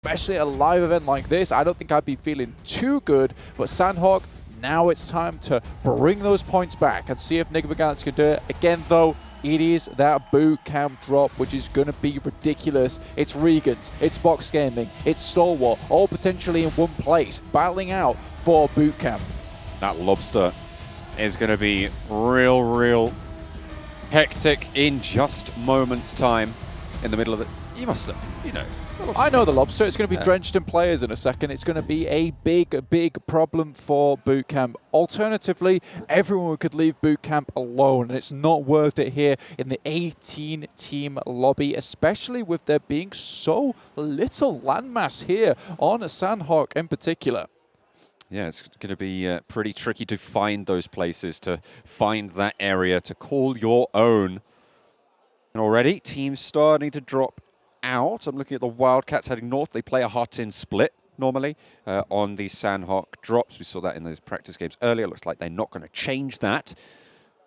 especially at a live event like this, I don't think I'd be feeling too good. But Sanhok, now it's time to bring those points back and see if Gamers8 can do it. Again, though, it is that boot camp drop, which is going to be ridiculous. It's Regan's, it's Box Gaming, it's Stalwart, all potentially in one place, battling out for boot camp. That lobster is going to be real hectic in just moments time in the middle of it. You must know, you know. I know the lobster. It's going to be drenched in players in a second. It's going to be a big problem for boot camp. Alternatively, everyone could leave boot camp alone, and it's not worth it here in the 18-team lobby, especially with there being so little landmass here on Sanhok in particular. Yeah, it's going to be pretty tricky to find those places, to find that area, to call your own. And already, teams starting to drop out. I'm looking at the Wildcats heading north. They play a hot-in split normally on the Sanhok drops. We saw that in those practice games earlier. Looks like they're not going to change that.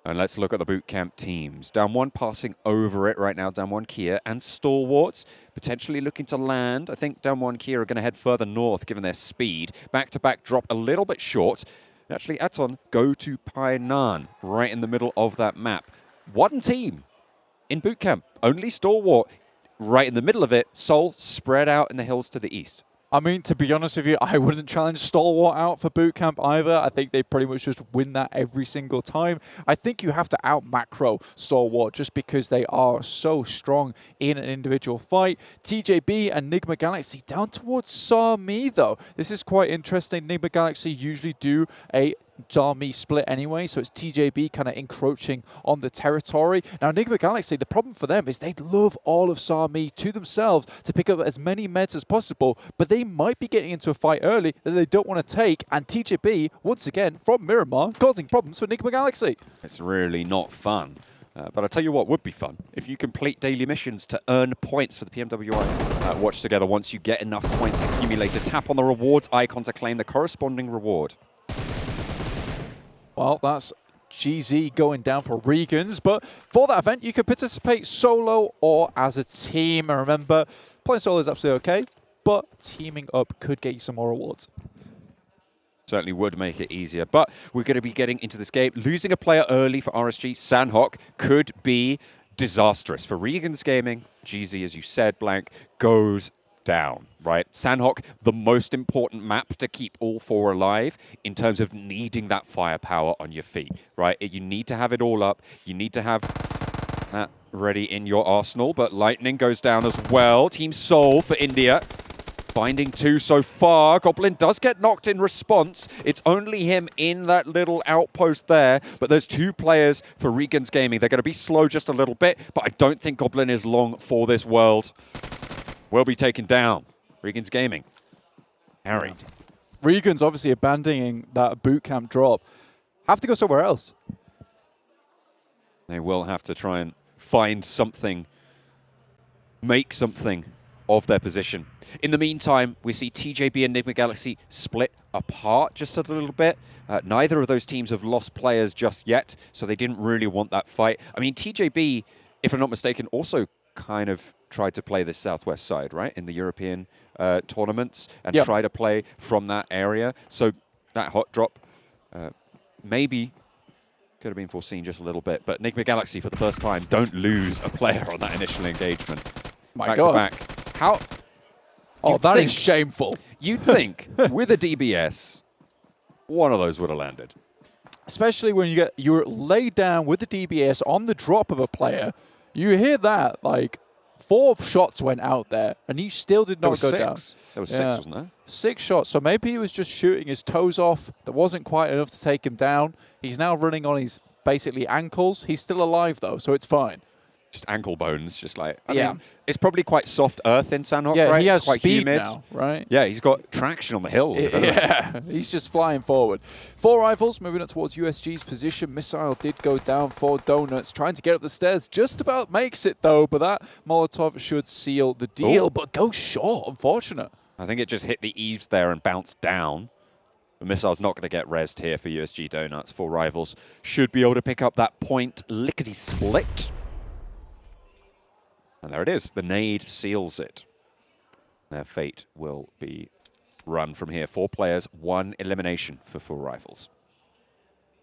And let's look at the boot camp teams. Down one passing over it right now. Down one Kia and Stalwarts potentially looking to land. I think down one Kia are going to head further north given their speed. Back-to-back drop a little bit short. And actually, Aton go to Painan right in the middle of that map. One team in boot camp. Only Stalwart right in the middle of it. Seoul spread out in the hills to the east. I mean, to be honest with you, I wouldn't challenge Stalwart out for boot camp either. I think they pretty much just win that every single time. I think you have to out-macro Stalwart just because they are so strong in an individual fight. TJB and Gamers8 down towards Sami, though. This is quite interesting. Gamers8 usually do a Sami split anyway, so it's TJB kind of encroaching on the territory. Now, Gamers8, the problem for them is they love all of Sami to themselves to pick up as many meds as possible, but they might be getting into a fight early that they don't want to take, and TJB, once again, from Miramar, causing problems for Gamers8. It's really not fun. But I'll tell you what would be fun. If you complete daily missions to earn points for the PMWI Watch Together, once you get enough points accumulated, tap on the rewards icon to claim the corresponding reward. Well, that's GZ going down for Regan's, but for that event, you can participate solo or as a team. And remember, playing solo is absolutely okay, but teaming up could get you some more rewards. Certainly would make it easier, but we're going to be getting into this game. Losing a player early for RSG, Sanhok, could be disastrous. For Regan's Gaming, GZ, as you said, Blank, goes down, right? Sanhok, the most important map to keep all four alive in terms of needing that firepower on your feet, right? You need to have it all up. You need to have that ready in your arsenal, but Lightning goes down as well. Team Seoul for India. Finding two so far. Goblin does get knocked in response. It's only him in that little outpost there, but there's two players for Regan's Gaming. They're going to be slow just a little bit, but I don't think Goblin is long for this world. Will be taken down. Regan's Gaming carried. Regan's obviously abandoning that boot camp drop. Have to go somewhere else. They will have to try and find something, make something of their position. In the meantime, we see TJB and Gamers8 split apart just a little bit. Neither of those teams have lost players just yet, so they didn't really want that fight. I mean, TJB, if I'm not mistaken, also kind of tried to play the southwest side, right, in the European tournaments, and try to play from that area. So that hot drop maybe could have been foreseen just a little bit. But Gamers8, for the first time, don't lose a player on that initial engagement. My God. Back to back. How? Oh, that is shameful. You'd think with a DBS, one of those would have landed. Especially when you're laid down with the DBS on the drop of a player. You hear that, like, 4 shots went out there, and he still did not go down. There was 6, wasn't there? 6 shots, so maybe he was just shooting his toes off. That wasn't quite enough to take him down. He's now running on his, basically, ankles. He's still alive, though, so it's fine. Just ankle bones, just like, I mean, it's probably quite soft earth in Sanhok, right? He has it's quite speed humid now, right? Yeah, he's got traction on the hills. Yeah, he's just flying forward. 4 rivals moving up towards USG's position. Missile did go down for Donuts, trying to get up the stairs. Just about makes it, though, but that Molotov should seal the deal, but goes short, unfortunate. I think it just hit the eaves there and bounced down. The missile's not going to get rezzed here for USG Donuts. 4 rivals should be able to pick up that point lickety-split. And there it is. The nade seals it. Their fate will be run from here. 4 players, 1 elimination for Full Rifles.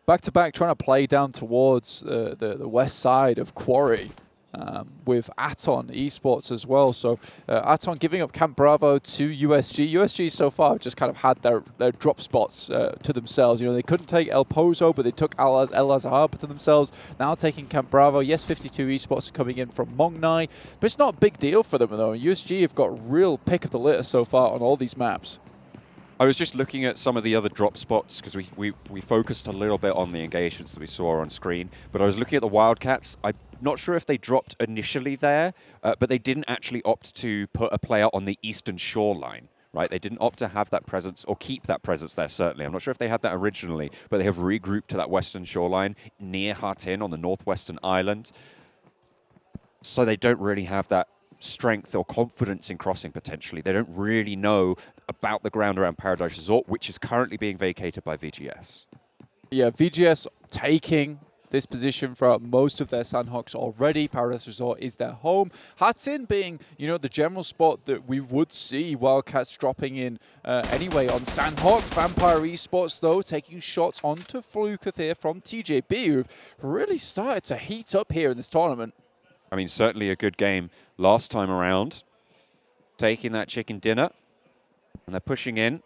Back-to-back trying to play down towards the west side of Quarry with Aton Esports as well. So Aton giving up Camp Bravo to USG. USG so far just kind of had their drop spots to themselves. You know, they couldn't take El Pozo, but they took El Azhar to themselves. Now taking Camp Bravo. Yes, 52 Esports are coming in from Mongnai, but it's not a big deal for them though. USG have got real pick of the litter so far on all these maps. I was just looking at some of the other drop spots because we focused a little bit on the engagements that we saw on screen, but I was looking at the Wildcats. I'm not sure if they dropped initially there, but they didn't actually opt to put a player on the eastern shoreline, right? They didn't opt to have that presence or keep that presence there, certainly. I'm not sure if they had that originally, but they have regrouped to that western shoreline near Hatin on the northwestern island. So they don't really have that strength or confidence in crossing potentially. They don't really know about the ground around Paradise Resort, which is currently being vacated by VGS. Yeah, VGS taking this position for most of their Sanhoks already. Paradise Resort is their home. Hatin being, you know, the general spot that we would see Wildcats dropping in anyway on Sanhok. Vampire Esports, though, taking shots onto Flukath here from TJB, who've really started to heat up here in this tournament. I mean, certainly a good game last time around. Taking that chicken dinner, and they're pushing in.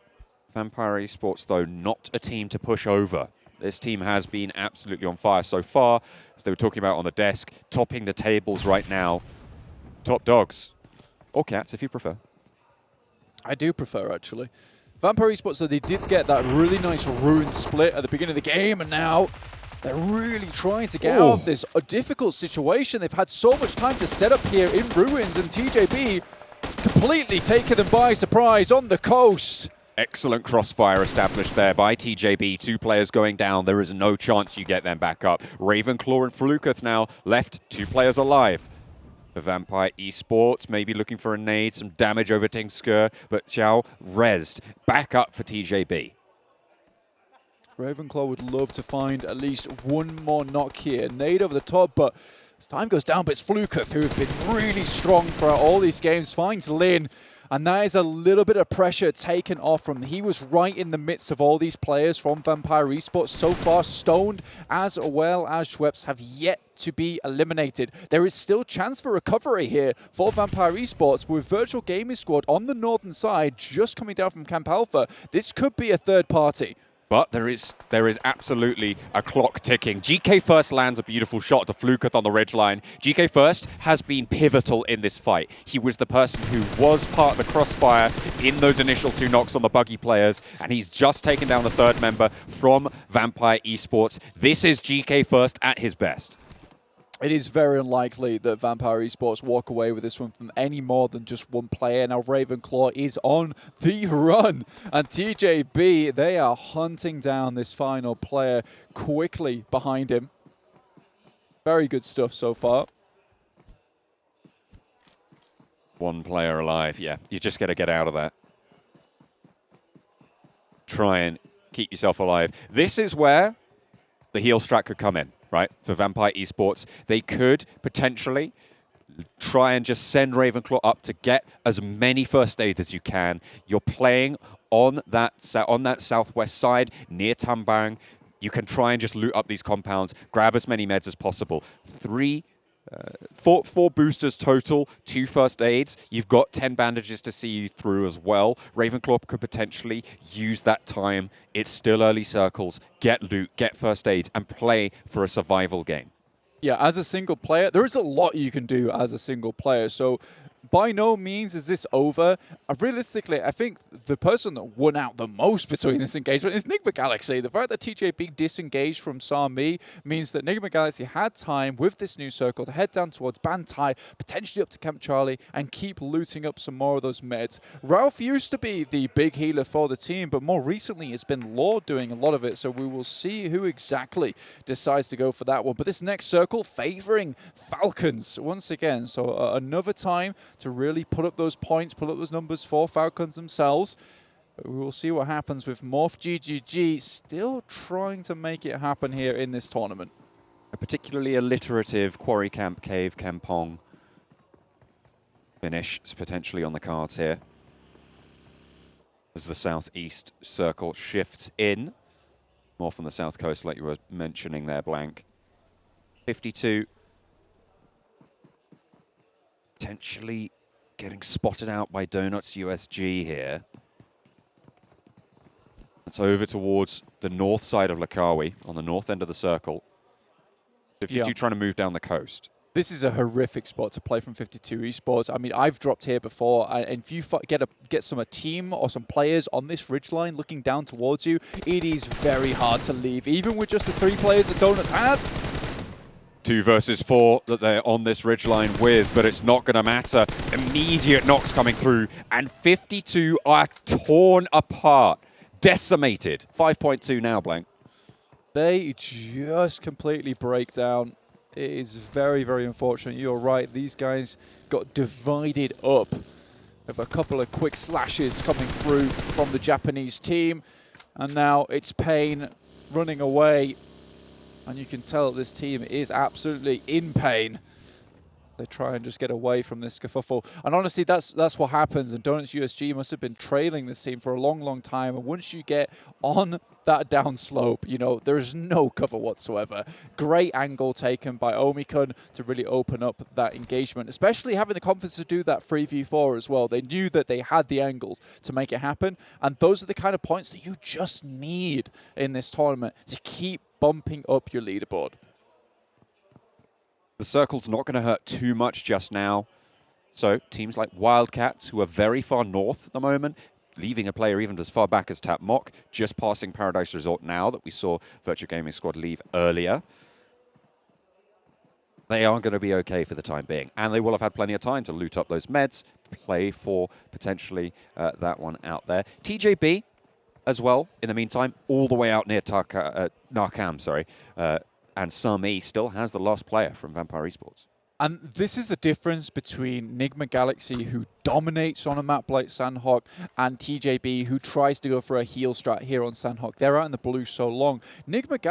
Vampire Esports, though, not a team to push over. This team has been absolutely on fire so far, as they were talking about on the desk, topping the tables right now. Top dogs. Or cats, if you prefer. I do prefer, actually. Vampire Esports, so they did get that really nice ruin split at the beginning of the game, and now they're really trying to get out of this difficult situation. They've had so much time to set up here in Ruins, and TJB completely taking them by surprise on the coast. Excellent crossfire established there by TJB. 2 players going down. There is no chance you get them back up. Ravenclaw and Flukath now left. 2 players alive. The Vampire Esports maybe looking for a nade, some damage over Tingsker, but Xiao rezzed back up for TJB. Ravenclaw would love to find at least one more knock here. Nade over the top, but as time goes down, but it's Flukath who have been really strong throughout all these games, finds Lin, and that is a little bit of pressure taken off from him. He was right in the midst of all these players from Vampire Esports. So far, Stoned as well as Schweppes have yet to be eliminated. There is still chance for recovery here for Vampire Esports with Virtual Gaming Squad on the northern side, just coming down from Camp Alpha. This could be a third party. But there is absolutely a clock ticking. GK1st lands a beautiful shot to Flukath on the ridge line. GK1st has been pivotal in this fight. He was the person who was part of the crossfire in those initial 2 knocks on the buggy players, and he's just taken down the 3rd member from Vampire Esports. This is GK1st at his best. It is very unlikely that Vampire Esports walk away with this one from any more than just one player. Now Ravenclaw is on the run. And TJB, they are hunting down this final player quickly behind him. Very good stuff so far. 1 player alive, yeah. You just got to get out of that. Try and keep yourself alive. This is where the heal strat could come in. Right, for Vampire Esports, they could potentially try and just send Ravenclaw up to get as many first aids as you can. You're playing on that southwest side near Tambang. You can try and just loot up these compounds, grab as many meds as possible. 4 boosters total, 2 first aids. You've got 10 bandages to see you through as well. Ravenclaw could potentially use that time. It's still early circles. Get loot, get first aids, and play for a survival game. Yeah, as a single player, there is a lot you can do as a single player. So by no means is this over. Realistically, I think the person that won out the most between this engagement is Nigma Galaxy. The fact that TJB disengaged from Sami means that Nigma Galaxy had time with this new circle to head down towards Bantai, potentially up to Camp Charlie, and keep looting up some more of those meds. Ralph used to be the big healer for the team, but more recently it's been Lord doing a lot of it, so we will see who exactly decides to go for that one. But this next circle favoring Falcons once again, so another time to really put up those points, put up those numbers for Falcons themselves. But we will see what happens with Morph GGG still trying to make it happen here in this tournament. A particularly alliterative Quarry Camp, Cave, Kampong finish is potentially on the cards here. as the southeast circle shifts in. More from the south coast, like you were mentioning there, Blank. 52. Potentially getting spotted out by Donuts USG here. It's over towards the north side of Lakawi, on the north end of the circle. 52 trying to move down the coast. This is a horrific spot to play from 52 Esports. I mean, I've dropped here before, and if you get a team or some players on this ridgeline looking down towards you, it is very hard to leave, even with just the 3 players that Donuts has. 2 versus 4 that they're on this ridgeline with, but it's not going to matter. Immediate knocks coming through, and 52 are torn apart, decimated. 5.2 now, Blank. They just completely break down. It is very, very unfortunate. You're right. These guys got divided up with a couple of quick slashes coming through from the Japanese team. And now it's Pain running away. And you can tell this team is absolutely in pain. They try and just get away from this kerfuffle. And honestly, that's what happens. And Donuts USG must have been trailing this team for a long, long time. And once you get on that downslope, you know, there's no cover whatsoever. Great angle taken by Omikun to really open up that engagement, especially having the confidence to do that 3v4 as well. They knew that they had the angles to make it happen. And those are the kind of points that you just need in this tournament to keep bumping up your leaderboard. The circle's not going to hurt too much just now. So teams like Wildcats, who are very far north at the moment, leaving a player even as far back as Tap Mock, just passing Paradise Resort now that we saw Virtual Gaming Squad leave earlier. They are going to be okay for the time being. And they will have had plenty of time to loot up those meds, play for potentially that one out there. TJB as well, in the meantime, all the way out near Narcam, sorry. And Sami still has the last player from Vampire Esports. And this is the difference between Nigma Galaxy, who dominates on a map like Sanhok, and TJB, who tries to go for a heal strat here on Sanhok. They're out in the blue so long. Nigma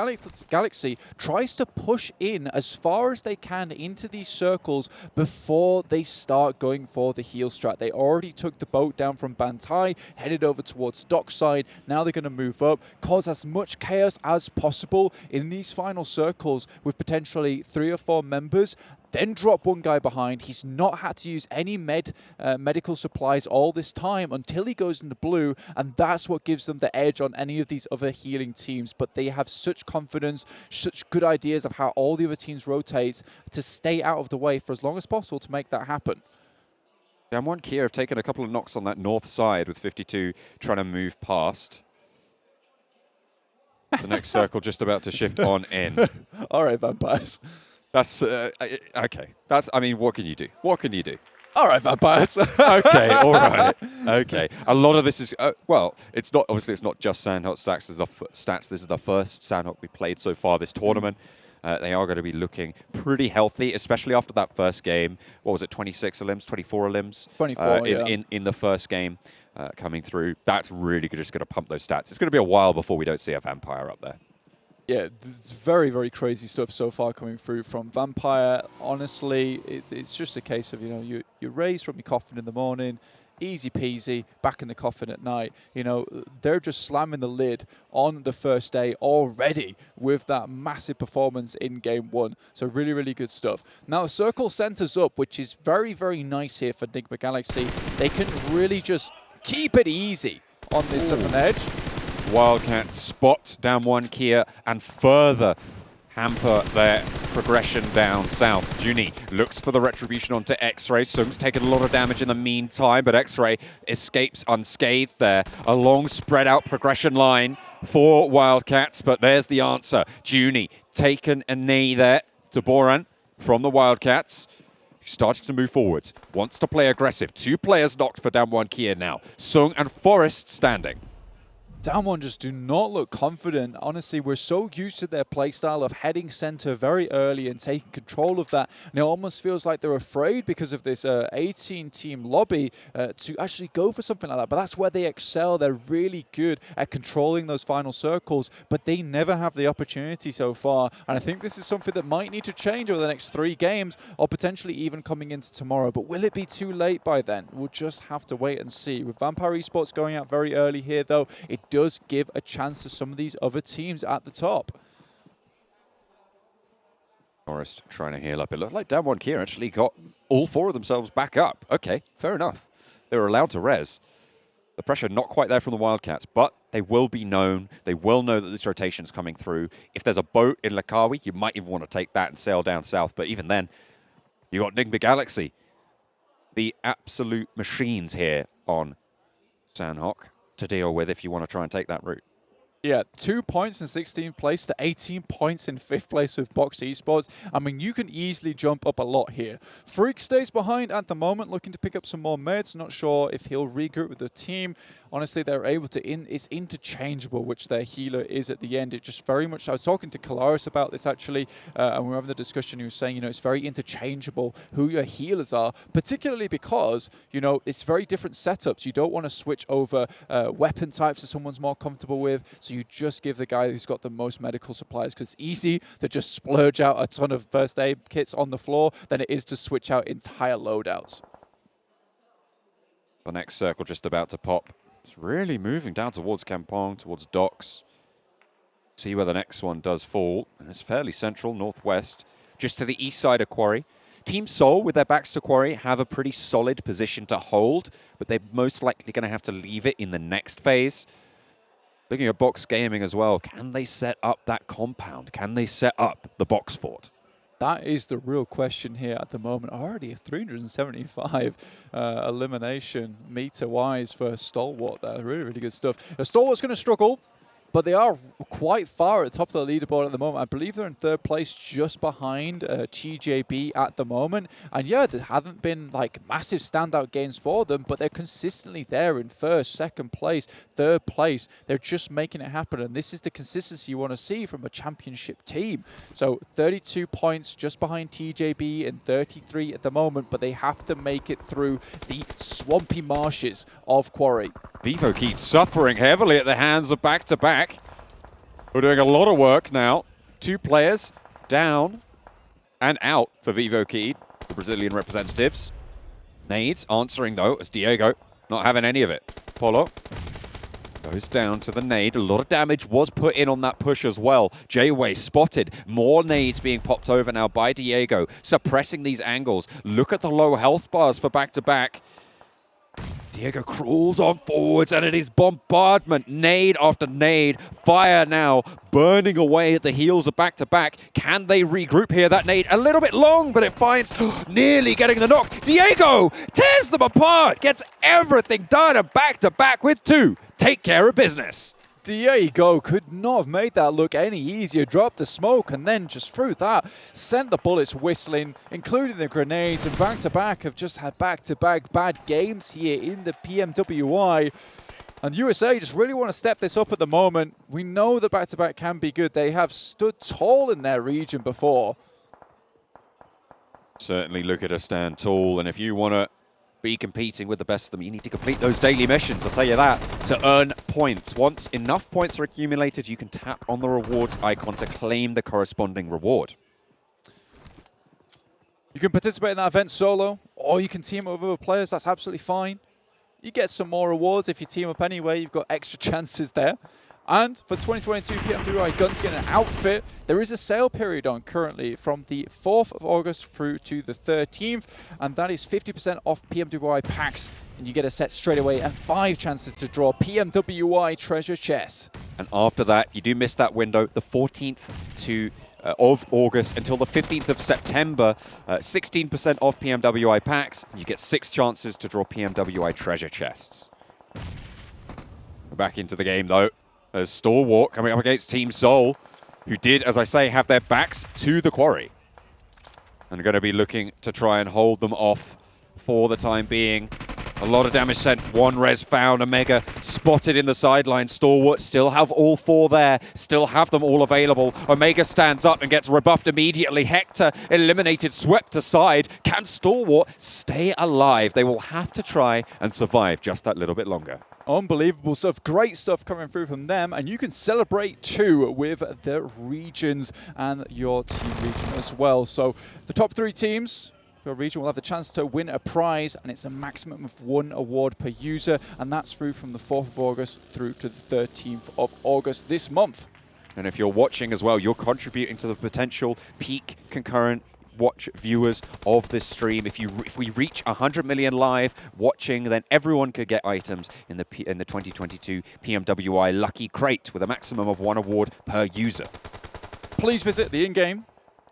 Galaxy tries to push in as far as they can into these circles before they start going for the heal strat. They already took the boat down from Bantai, headed over towards dockside. Now they're going to move up, cause as much chaos as possible in these final circles with potentially 3 or 4 members. Then drop one guy behind. He's not had to use any medical supplies all this time until he goes into blue, and that's what gives them the edge on any of these other healing teams. But they have such confidence, such good ideas of how all the other teams rotate to stay out of the way for as long as possible to make that happen. Damwon Kia have taken a couple of knocks on that north side with 52 trying to move past. The next circle just about to shift on in. All right, Vampires. That's okay. I mean, what can you do? What can you do? All right, Vampires. Okay, all right. Okay. A lot of this is, well, it's not, obviously it's not just Sanhok stats. This is the first Sanhok we played so far this tournament. They are going to be looking pretty healthy, especially after that first game. What was it, 26 limbs, 24 limbs? 24, in the first game coming through. That's really just going to pump those stats. It's going to be a while before we don't see a Vampire up there. Yeah, it's very, very crazy stuff so far coming through from Vampire. Honestly, it's just a case of, you know, you raise from your coffin in the morning, easy peasy, back in the coffin at night. You know, they're just slamming the lid on the first day already with that massive performance in game 1. So really, really good stuff. Now, Circle centers up, which is very, very nice here for Nigma Galaxy. They can really just keep it easy on this southern edge. Wildcats spot Damwon Kia and further hamper their progression down south. Juni looks for the retribution onto X-Ray. Sung's taken a lot of damage in the meantime, but X-Ray escapes unscathed there. A long spread out progression line for Wildcats, but there's the answer. Juni taken a knee there to Boran from the Wildcats. Starting to move forwards, wants to play aggressive. 2 players knocked for Damwon Kia now. Sung and Forrest standing. Damwon just do not look confident. Honestly, we're so used to their playstyle of heading center very early and taking control of that. And it almost feels like they're afraid because of this 18-team lobby to actually go for something like that. But that's where they excel. They're really good at controlling those final circles, but they never have the opportunity so far. And I think this is something that might need to change over the next 3 games or potentially even coming into tomorrow. But will it be too late by then? We'll just have to wait and see. With Vampire Esports going out very early here, though, it does give a chance to some of these other teams at the top. Forest trying to heal up. It looked like Damwon Kia actually got all 4 of themselves back up. Okay, fair enough. They were allowed to res. The pressure not quite there from the Wildcats, but they will be known. They will know that this rotation is coming through. If there's a boat in Lakawi, you might even want to take that and sail down south. But even then, you got Ningba Galaxy. The absolute machines here on Sanhok to deal with if you want to try and take that route. Yeah, 2 points in 16th place to 18 points in 5th place with Box Esports. I mean, you can easily jump up a lot here. Freak stays behind at the moment, looking to pick up some more meds. Not sure if he'll regroup with the team. Honestly, they're able to, it's interchangeable, which their healer is at the end. It just very much, I was talking to Kalaris about this actually, and we were having the discussion. He was saying, you know, it's very interchangeable who your healers are, particularly because, you know, it's very different setups. You don't want to switch over weapon types that someone's more comfortable with. So you just give the guy who's got the most medical supplies, because it's easy to just splurge out a ton of first aid kits on the floor than it is to switch out entire loadouts. The next circle just about to pop. It's really moving down towards Kampong, towards docks. See where the next one does fall. And it's fairly central, northwest, just to the east side of Quarry. Team Seoul, with their backs to Quarry, have a pretty solid position to hold, but they're most likely going to have to leave it in the next phase. Looking at Box Gaming as well, can they set up that compound? Can they set up the box fort? That is the real question here at the moment. Already a 375 elimination meter-wise for Stalwart there. Really, really good stuff. Now, Stalwart's going to struggle, but they are quite far at the top of the leaderboard at the moment. I believe they're in 3rd place, just behind TJB at the moment. And yeah, there haven't been like massive standout games for them, but they're consistently there in 1st, 2nd place, 3rd place. They're just making it happen. And this is the consistency you want to see from a championship team. So 32 points just behind TJB and 33 at the moment, but they have to make it through the swampy marshes of Quarry. Vivo suffering heavily at the hands of back-to-back. We're doing a lot of work now. 2 players down and out for Vivo, the Brazilian representatives. Nades answering though, as Diego not having any of it. Polo goes down to the nade. A lot of damage was put in on that push as well. J-Way spotted. More nades being popped over now by Diego, suppressing these angles. Look at the low health bars for back-to-back. Diego crawls on forwards, and it is bombardment. Nade after nade. Fire now burning away at the heels of back-to-back. Can they regroup here? That nade a little bit long, but it finds nearly getting the knock. Diego tears them apart, gets everything done, and back-to-back with 2. Take care of business. Diego could not have made that look any easier. Dropped the smoke and then just through that sent the bullets whistling, including the grenades, and back-to-back have just had back-to-back bad games here in the PMWI. And USA just really want to step this up at the moment. We know that back-to-back can be good. They have stood tall in their region before. Certainly look at us stand tall, and if you want to be competing with the best of them, you need to complete those daily missions, I'll tell you that, to earn points. Once enough points are accumulated, you can tap on the rewards icon to claim the corresponding reward. You can participate in that event solo, or you can team up with other players. That's absolutely fine. You get some more rewards if you team up anyway. You've got extra chances there. And for 2022 PMWI Guns getting an outfit, there is a sale period on currently from the 4th of August through to the 13th, and that is 50% off PMWI packs, and you get a set straight away and 5 chances to draw PMWI treasure chests. And after that, if you do miss that window, the 14th of August until the 15th of September, 16% off PMWI packs, and you get 6 chances to draw PMWI treasure chests. We're back into the game though. There's Stalwart coming up against Team Seoul, who did, as I say, have their backs to the quarry. And are going to be looking to try and hold them off for the time being. A lot of damage sent. One res found. Omega spotted in the sideline. Stalwart still have all four there. Still have them all available. Omega stands up and gets rebuffed immediately. Hector eliminated, swept aside. Can Stalwart stay alive? They will have to try and survive just that little bit longer. Unbelievable stuff. Great stuff coming through from them. And you can celebrate too with the regions and your team region as well. So the top 3 teams for region will have the chance to win a prize, and it's a maximum of 1 award per user, and that's through from the 4th of August through to the 13th of August this month. And if you're watching as well, you're contributing to the potential peak concurrent watch viewers of this stream. If we reach 100 million live watching, then everyone could get items in the 2022 PMWI Lucky Crate with a maximum of 1 award per user. Please visit the in-game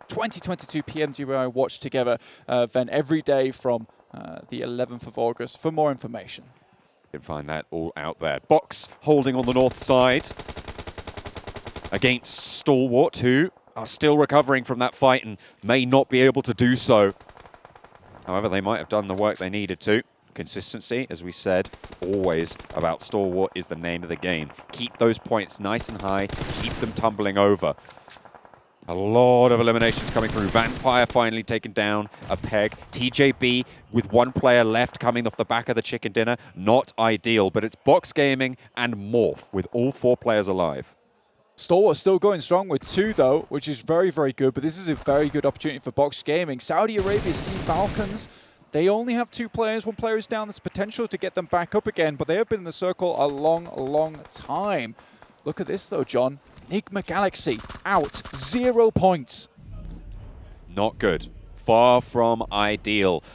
2022 PMWI Watch Together event every day from the 11th of August for more information. You can find that all out there. Box holding on the north side against Stalwart, who are still recovering from that fight and may not be able to do so. However, they might have done the work they needed to. Consistency, as we said, always about Stalwart is the name of the game. Keep those points nice and high, keep them tumbling over. A lot of eliminations coming through. Vampire finally taken down a peg. TJB with 1 player left coming off the back of the chicken dinner. Not ideal, but it's Box Gaming and Morph with all 4 players alive. Stalwart still going strong with 2 though, which is very, very good, but this is a very good opportunity for Box Gaming. Saudi Arabia's Team Falcons, they only have 2 players. 1 player is down. There's potential to get them back up again, but they have been in the circle a long, long time. Look at this though, John. Enigma Galaxy out, 0 points. Not good. Far from ideal.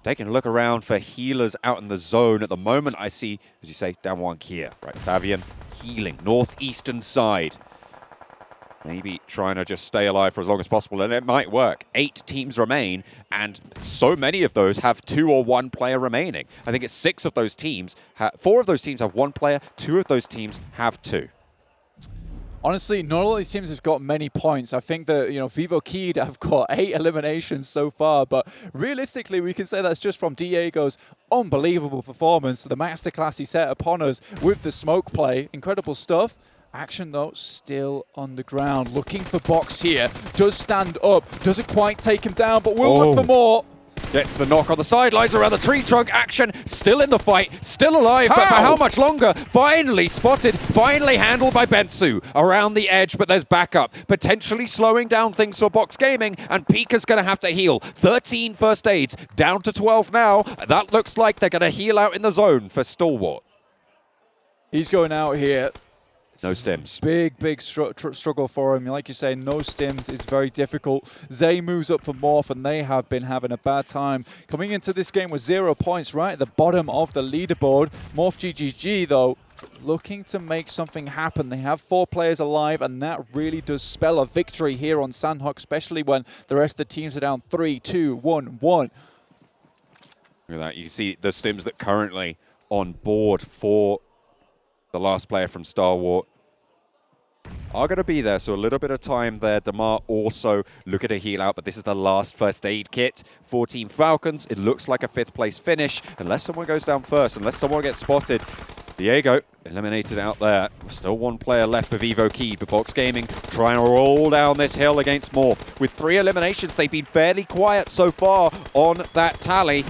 Taking a look around for healers out in the zone. At the moment, I see, as you say, down 1 here. Right, Fabian healing, northeastern side. Maybe trying to just stay alive for as long as possible, and it might work. 8 teams remain, and so many of those have 2 or 1 player remaining. I think it's 6 of those teams. 4 of those teams have 1 player. 2 of those teams have 2. Honestly, not all these teams have got many points. I think that, Vivo Keyed have got 8 eliminations so far, but realistically, we can say that's just from Diego's unbelievable performance. The masterclass he set upon us with the smoke play. Incredible stuff. Action, though, still on the ground. Looking for Box here. Does stand up. Doesn't quite take him down, but will look for more. Gets the knock on the sidelines around the tree trunk. Action still in the fight, still alive, but for how much longer? Finally spotted, finally handled by Bensu around the edge, but there's backup. Potentially slowing down things for Box Gaming, and Pika's going to have to heal. 13 first aids, down to 12 now. That looks like they're going to heal out in the zone for Stalwart. He's going out here. No stims. Big struggle for him. Like you say, no stims is very difficult. Zay moves up for Morph, and they have been having a bad time. Coming into this game with 0 points right at the bottom of the leaderboard. Morph GGG, though, looking to make something happen. They have 4 players alive, and that really does spell a victory here on Sanhok, especially when the rest of the teams are down 3, 2, 1, 1. Look at that. You see the stims that currently on board for the last player from Stalwart are going to be there, so a little bit of time there. Damar also looking to heal out, but this is the last first aid kit for Team Falcons. It looks like a 5th place finish, unless someone goes down first, unless someone gets spotted. Diego eliminated out there. Still 1 player left for Vivo Key, but Box Gaming trying to roll down this hill against Morph. With 3 eliminations, they've been fairly quiet so far on that tally.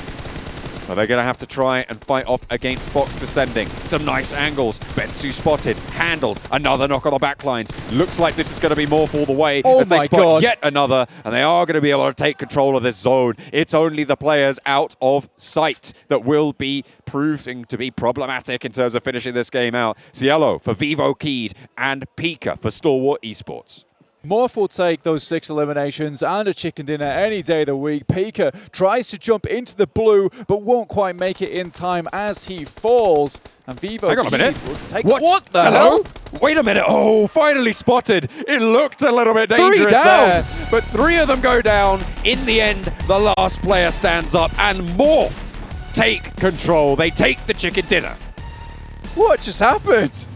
But they're going to have to try and fight off against Box descending. Some nice angles. Bensu spotted, handled. Another knock on the backlines. Looks like this is going to be Morph all the way. Oh as they my spot God. Yet another, and they are going to be able to take control of this zone. It's only the players out of sight that will be proving to be problematic in terms of finishing this game out. Cielo for Vivo Keyed and Pika for Stalwart Esports. Morph will take those 6 eliminations and a chicken dinner any day of the week. Pika tries to jump into the blue, but won't quite make it in time as he falls. And Vivo Hang on a minute. What the Hello? hell? Wait a minute. Oh, finally spotted. It looked a little bit dangerous there. But 3 of them go down. In the end, the last player stands up, and Morph take control. They take the chicken dinner. What just happened?